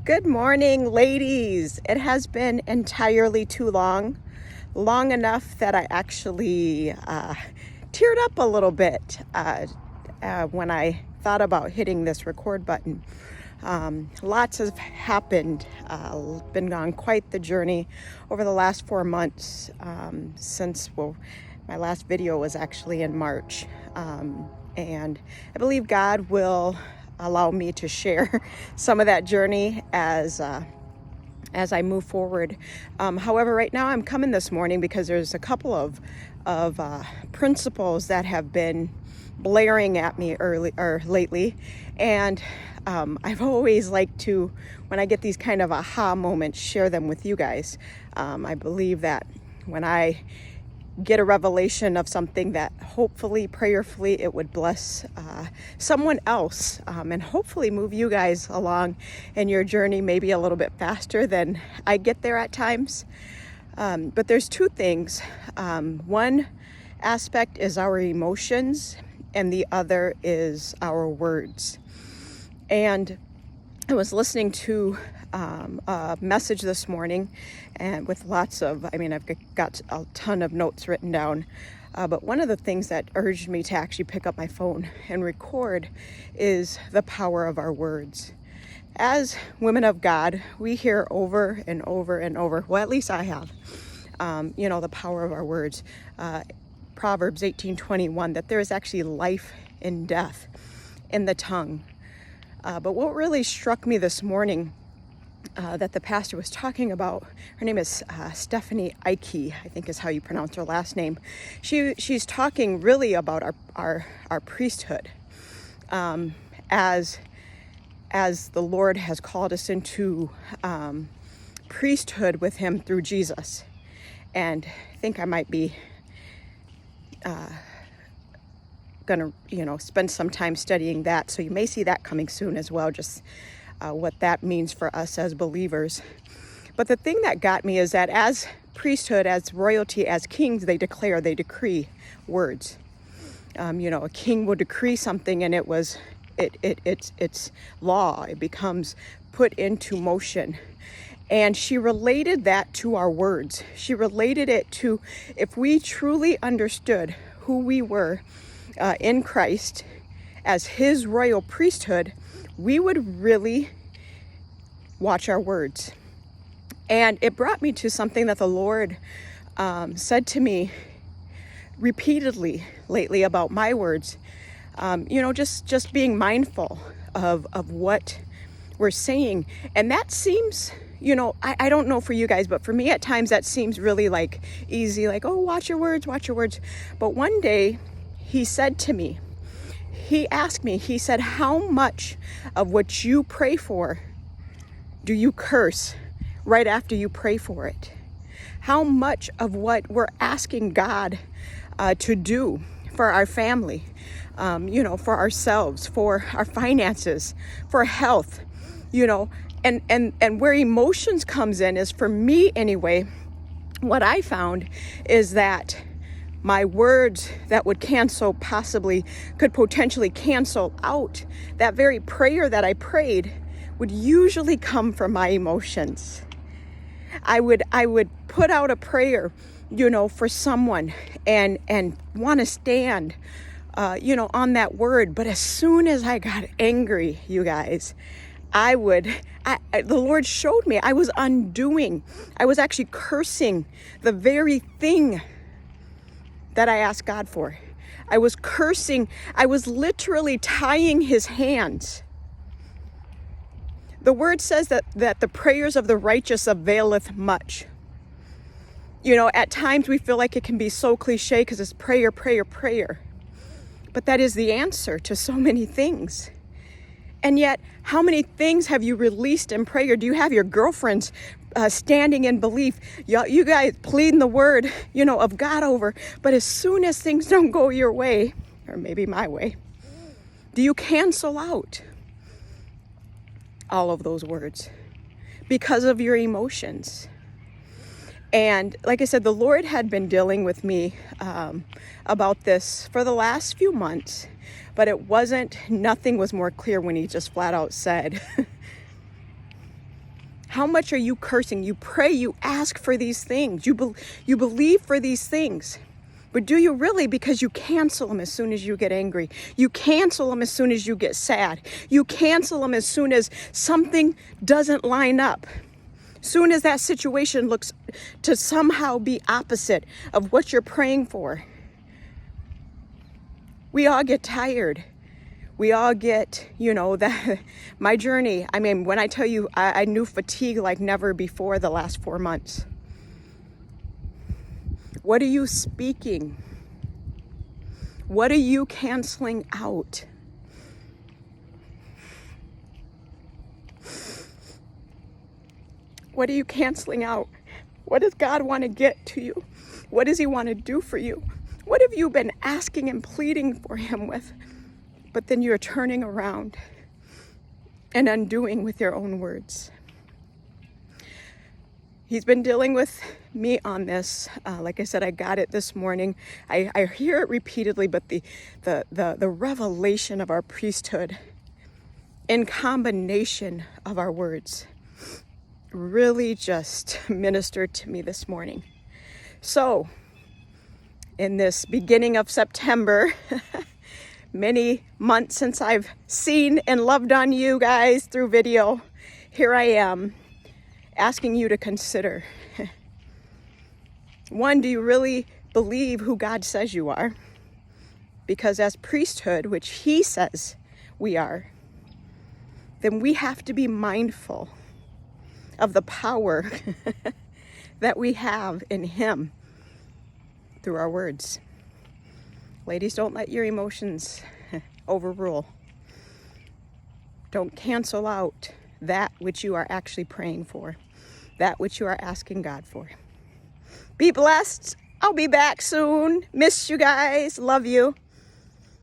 Good morning, ladies. It has been entirely too long enough that I actually teared up a little bit when I thought about hitting this record button. Lots has happened. Been on quite the journey over the last 4 months since, my last video was actually in March. And I believe God will allow me to share some of that journey as I move forward. However, right now I'm coming this morning because there's a couple of principles that have been blaring at me lately, and I've always liked to, when I get these kind of aha moments, share them with you guys. I believe that when I get a revelation of something, that hopefully, prayerfully, it would bless someone else and hopefully move you guys along in your journey maybe a little bit faster than I get there at times. But there's two things. One aspect is our emotions, and the other is our words. And I was listening to a message this morning, and with I've got a ton of notes written down, but one of the things that urged me to actually pick up my phone and record is the power of our words. As women of God, we hear over and over and over, well, at least I have, the power of our words. Proverbs 18:21, that there is actually life and death in the tongue. But what really struck me this morning that the pastor was talking about, her name is Stephanie Ike, I think is how you pronounce her last name. She's talking really about our priesthood as the Lord has called us into priesthood with him through Jesus. And I think I might be gonna spend some time studying that, so you may see that coming soon as well, just what that means for us as believers. But the thing that got me is that as priesthood, as royalty, as kings, they decree words. A king will decree something, and it's law. It becomes put into motion. And she related that to our words. She related it to, if we truly understood who we were in Christ as his royal priesthood, we would really watch our words. And it brought me to something that the Lord said to me repeatedly lately about my words. Just being mindful of what we're saying. And that seems, I don't know for you guys, but for me at times that seems really like easy, like, oh, watch your words. But one day he said to me, he asked me, he said, how much of what you pray for do you curse right after you pray for it? How much of what we're asking God to do for our family, for ourselves, for our finances, for health, and where emotions comes in is, for me anyway, what I found is that my words that would could potentially cancel out that very prayer that I prayed would usually come from my emotions. I would put out a prayer, for someone and want to stand, on that word. But as soon as I got angry, you guys, the Lord showed me I was actually cursing the very thing that I asked God for. I was cursing. I was literally tying his hands. The word says that the prayers of the righteous availeth much. At times we feel like it can be so cliche because it's prayer. But that is the answer to so many things. And yet, how many things have you released in prayer? Do you have your girlfriends standing in belief? You guys pleading the word, of God over. But as soon as things don't go your way, or maybe my way, do you cancel out all of those words because of your emotions? And like I said, the Lord had been dealing with me about this for the last few months, but nothing was more clear when he just flat out said, How much are you cursing? You pray, you ask for these things. You believe for these things. But do you really? Because you cancel them as soon as you get angry. You cancel them as soon as you get sad. You cancel them as soon as something doesn't line up. Soon as that situation looks to somehow be opposite of what you're praying for. We all get tired. We all get, that my journey. I mean, when I tell you, I knew fatigue like never before the last 4 months. What are you speaking? What are you canceling out? What are you canceling out? What does God want to get to you? What does he want to do for you? What have you been asking and pleading for him with? But then you're turning around and undoing with your own words. He's been dealing with me on this. Like I said, I got it this morning. I hear it repeatedly, but the revelation of our priesthood in combination of our words really just ministered to me this morning. So, in this beginning of September, many months since I've seen and loved on you guys through video, here I am asking you to consider. One, do you really believe who God says you are? Because as priesthood, which he says we are, then we have to be mindful of the power that we have in him through our words. Ladies, don't let your emotions overrule. Don't cancel out that which you are actually praying for, that which you are asking God for. Be blessed. I'll be back soon. Miss you guys. Love you.